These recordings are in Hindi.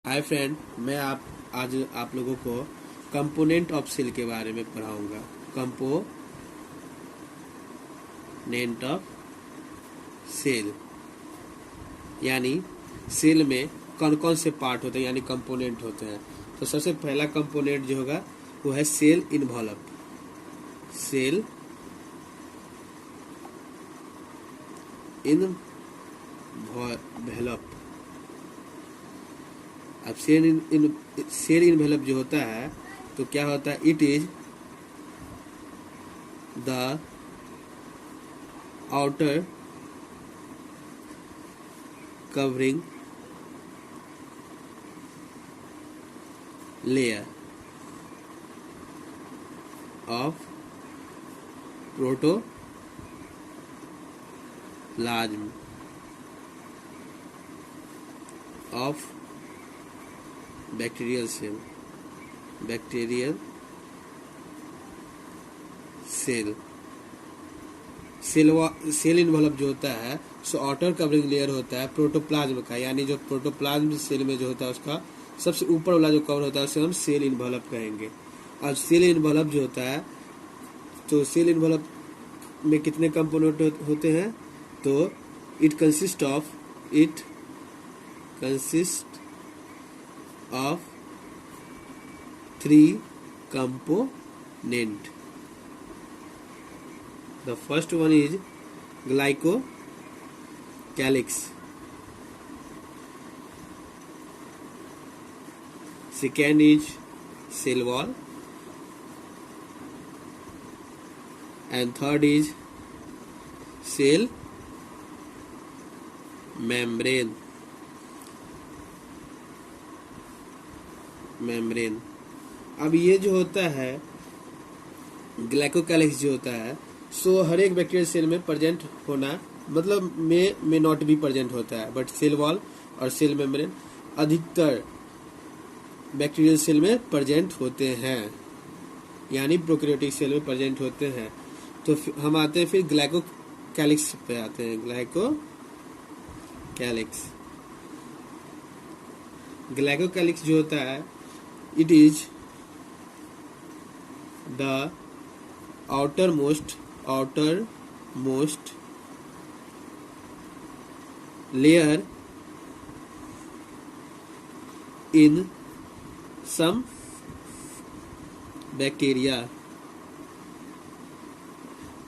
हाय फ्रेंड, मैं आज आप लोगों को कंपोनेंट ऑफ सेल के बारे में पढ़ाऊंगा। कंपोनेंट ऑफ सेल यानी सेल में कौन कौन से पार्ट होते हैं यानी कंपोनेंट होते हैं। तो सबसे पहला कंपोनेंट जो होगा वो है सेल इन्वॉल्व। Cell envelope. अब सेल इन्वेलप जो होता है तो क्या होता है, it is the outer covering layer of protoplasm of bacterial cell cell envelope जो होता है सो आउटर कवरिंग लेयर होता है प्रोटोप्लाज्म का, यानी जो प्रोटोप्लाज्म सेल में जो होता है उसका सबसे ऊपर वाला जो कवर होता है उसे हम सेल इन्वॉल्व कहेंगे। अब सेल इन्वॉल्व जो होता है तो सेल इन्वॉल्व में कितने कंपोनेंट होते हैं, तो it consist of 3 component. The first one is glycocalyx. Second is cell wall, and third is cell membrane. अब ये जो होता है ग्लाइकोकैलिक्स जो होता है सो हर एक बैक्टीरियल सेल में प्रेजेंट होना, मतलब में नॉट भी प्रेजेंट होता है, बट सेल वॉल और सेल मेम्ब्रेन अधिकतर बैक्टीरियल सेल में प्रेजेंट होते हैं, यानी प्रोकैरियोटिक सेल में प्रेजेंट होते हैं। तो हम आते हैं फिर ग्लाइकोकैलिक्स पे आते हैं। ग्लाइकोकैलिक्स जो होता है it is the outermost layer in some bacteria।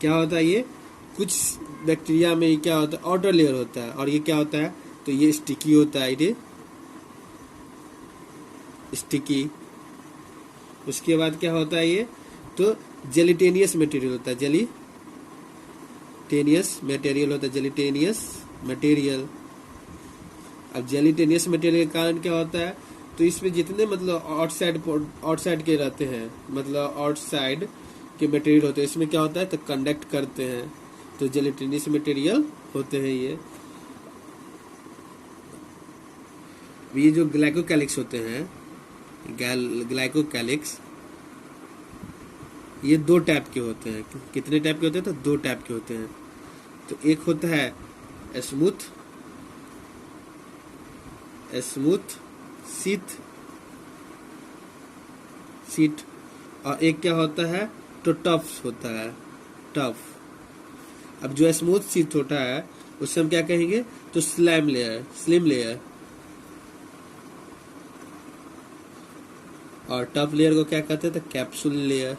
क्या होता है ये, कुछ बैक्टीरिया में क्या होता है आउटर लेयर होता है, और ये क्या होता है तो ये स्टिकी होता है, ये स्टिकी। उसके बाद क्या होता है ये, तो जेलिटेनियस मटेरियल होता है, जेलिटेनियस मटेरियल। अब जेलिटेनियस मटेरियल के कारण क्या होता है, तो इसमें जितने मतलब आउटसाइड के रहते हैं, मतलब आउटसाइड के मटेरियल होते हैं, इसमें क्या होता है तो कंडक्ट करते हैं, तो जेलिटेनियस मटेरियल होते हैं ये जो ग्लाइकोकैलिक्स होते हैं, ग्लाइकोकैलिक्स ये 2 टाइप के होते हैं। कितने टाइप के होते हैं, तो 2 टाइप के होते हैं। तो एक होता है स्मूथ सीट, और एक क्या होता है तो टफ होता है, टफ। अब जो स्मूथ सीट होता है उससे हम क्या कहेंगे तो स्लिम लेयर, और टफ लेयर को क्या कहते हैं तो कैप्सूल लेयर।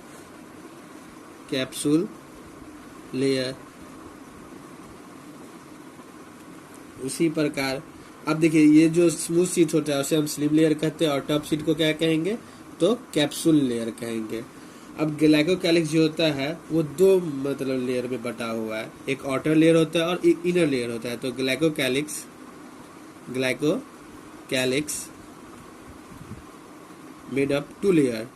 उसी प्रकार अब देखिए ये जो स्मूथ शीट होता है उसे हम स्लिम लेयर कहते हैं, और टफ शीट को क्या कहेंगे तो कैप्सूल लेयर कहेंगे। अब ग्लाइकोकैलिक्स जो होता है वो 2 मतलब लेयर में बटा हुआ है, एक आउटर लेयर होता है और एक इनर लेयर होता है। तो ग्लाइकोकैलिक्स मेड अप 2 लेयर।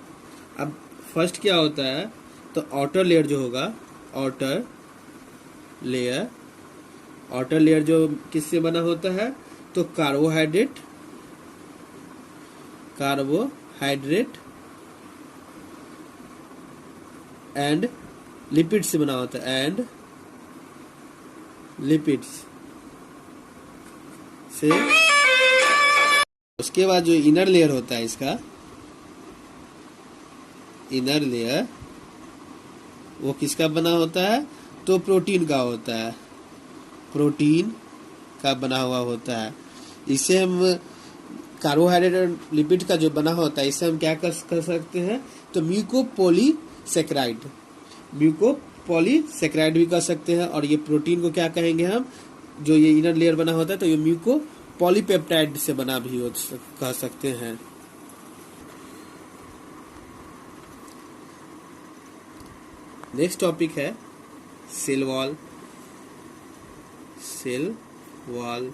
अब फर्स्ट क्या होता है तो आउटर लेयर जो होगा, आउटर लेयर जो किससे बना होता है तो कार्बोहाइड्रेट एंड लिपिड से बना होता है, एंड लिपिड्स से उसके बाद जो इनर लेयर होता है इसका, इनर लेयर वो किसका बना होता है? तो प्रोटीन का होता है, प्रोटीन का बना हुआ होता है। इसे हम कार्बोहाइड्रेट और लिपिड का जो बना होता है इसे हम क्या कर सकते हैं? तो म्यूकोपॉलीसेकेराइड, म्यूकोपॉलीसेकेराइड भी कर सकते हैं। और ये प्रोटीन को क्या कहेंगे हम? जो ये इनर लेयर बना होता है तो ये म्यूकोपॉलीपेप्टाइड से बना भी कह सकते हैं। नेक्स्ट टॉपिक है सेल वॉल। सेल वॉल,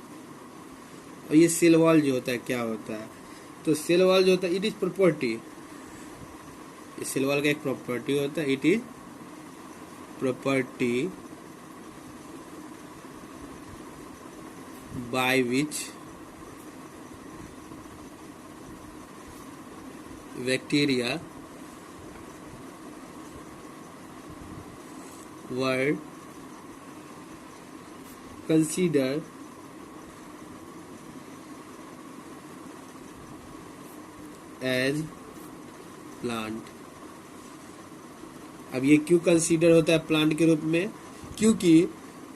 और ये सेल वॉल जो होता है क्या होता है? तो सेल वॉल जो होता है it is property, cell wall का एक प्रॉपर्टी होता है, it is property by which bacteria were considered as plant। अब ये क्यों कंसीडर होता है प्लांट के रूप में? क्योंकि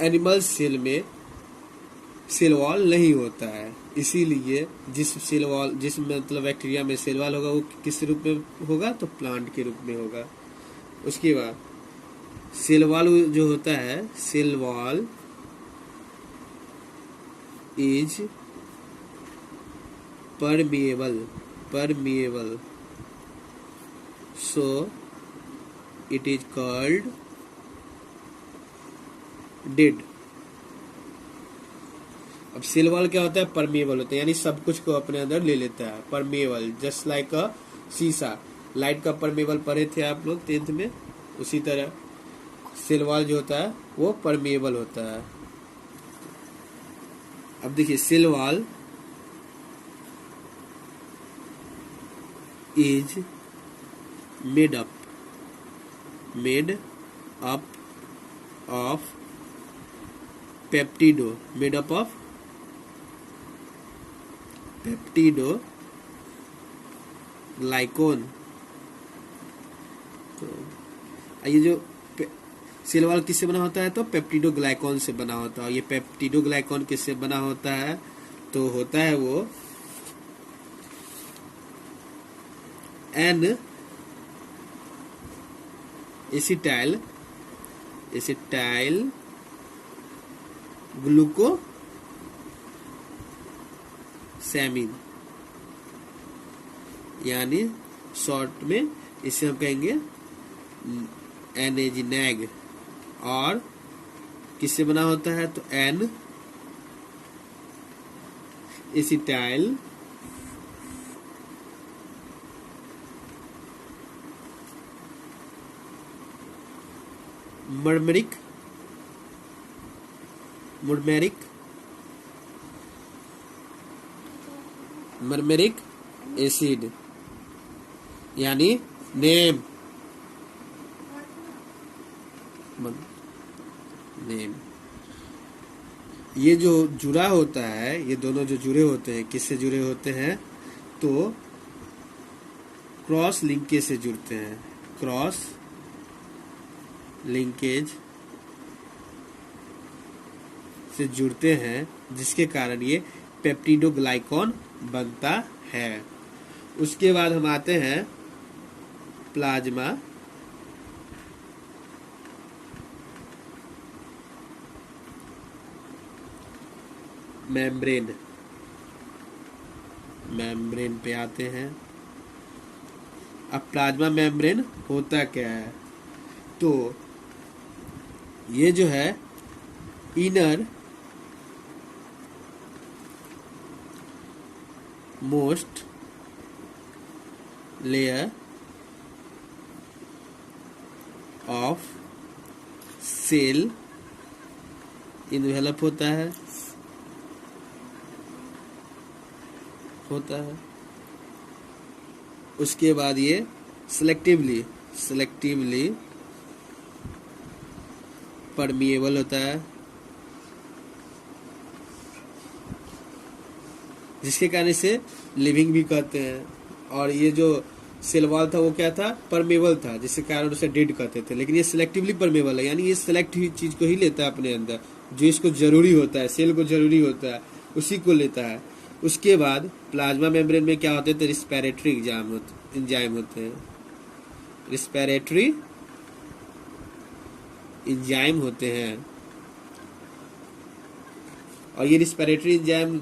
एनिमल सेल में सेल वॉल नहीं होता है, इसीलिए जिस सेल वॉल, जिस मतलब बैक्टीरिया में सेल वॉल होगा वो किस रूप में होगा? तो प्लांट के रूप में होगा। उसके बाद सेल वॉल जो होता है, cell wall is permeable, so it is called dead। अब सेल वॉल क्या होता है? परमिएबल होता है, यानी सब कुछ को अपने अंदर ले लेता है। परमिएबल जस्ट लाइक अ शीशा, लाइट का परमिएबल पढ़े थे आप लोग 10th में, उसी तरह सेल वॉल जो होता है वो परमिएबल होता है। अब देखिए cell wall is made up of peptido, made up of peptidoglycan. तो ये जो सेल वॉल किससे बना होता है? तो पेप्टिडोग्लाइकॉन से बना होता है। ये पेप्टिडोग्लाइकॉन किससे बना होता है? तो होता है वो एन एसिटाइल ग्लूकोसैमिन, यानी शॉर्ट में इसे हम कहेंगे NAG। और किससे बना होता है? तो एन एसिटाइल मर्मेरिक एसिड, यानी नेम। ये जो जुड़ा होता है, ये दोनों जो जुड़े होते हैं किससे जुड़े होते हैं? तो क्रॉस लिंकेज से जुड़ते हैं, क्रॉस लिंकेज से जुड़ते हैं, जिसके कारण ये पेप्टिडोग्लाइकॉन बनता है। उसके बाद हम आते हैं प्लाज्मा मेम्ब्रेन पे आते हैं। अब प्लाज्मा मेम्ब्रेन होता क्या है? तो ये जो है innermost layer of cell envelope होता है उसके बाद ये सिलेक्टिवली परमिएबल होता है। जिसके कारण इसे लिविंग भी कहते हैं। और ये जो सेल वॉल था वो क्या था, परमेबल था, जिसके कारण उसे डेड कहते थे। लेकिन ये सिलेक्टिवली परमेबल है, यानी ये सिलेक्ट हुई चीज को ही लेता है अपने अंदर, जो इसको जरूरी होता है, सेल को जरूरी होता है उसी को लेता है। उसके बाद प्लाज्मा मेम्ब्रेन में क्या होते थे, रिस्पिरेटरी एंजाइम होते हैं, रिस्पिरेटरी एंजाइम होते हैं। और ये रिस्पिरेटरी एंजाइम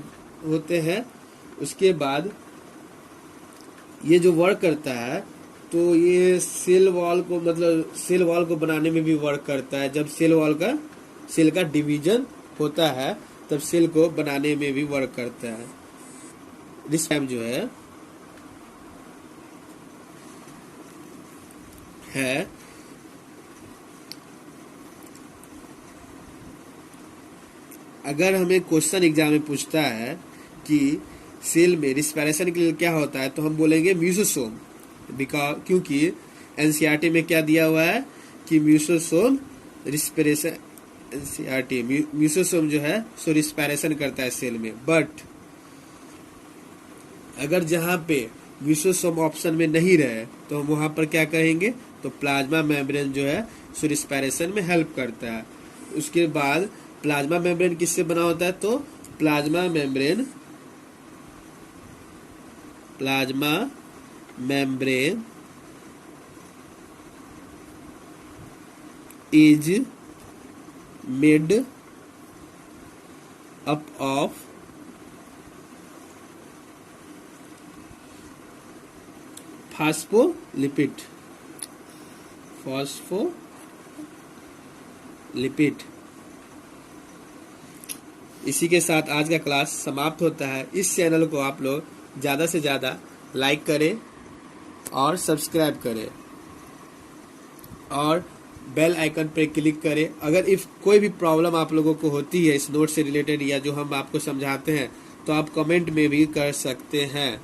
होते हैं। उसके बाद ये जो वर्क करता है, तो ये सेल वॉल को, मतलब सेल वॉल को बनाने में भी वर्क करता है। जब सेल का डिवीजन होता है तब सेल को बनाने में भी वर्क करता है। रिस्पाइम जो है अगर हमें क्वेश्चन एग्जाम में पूछता है कि सेल में रिस्पिरेशन के लिए क्या होता है, तो हम बोलेंगे म्यूकोसोम, क्योंकि एनसीईआरटी में क्या दिया हुआ है कि म्यूकोसोम रिस्पिरेशन, एनसीईआरटी म्यूकोसोम जो है सो रिस्पिरेशन करता है सेल में। बट अगर जहाँ पे म्यूकोसोम ऑप्शन में नहीं रहे तो हम वहां पर क्या कहेंगे, तो प्लाज्मा मेम्ब्रेन जो है सो रिस्पिरेशन में हेल्प करता है। उसके बाद प्लाज्मा मेम्ब्रेन किससे बना होता है, तो plasma membrane is made up of phospholipid। इसी के साथ आज का क्लास समाप्त होता है। इस चैनल को आप लोग ज़्यादा से ज़्यादा लाइक करें और सब्सक्राइब करें और बेल आइकन पर क्लिक करें। अगर इफ कोई भी प्रॉब्लम आप लोगों को होती है इस नोट से रिलेटेड या जो हम आपको समझाते हैं, तो आप कमेंट में भी कर सकते हैं।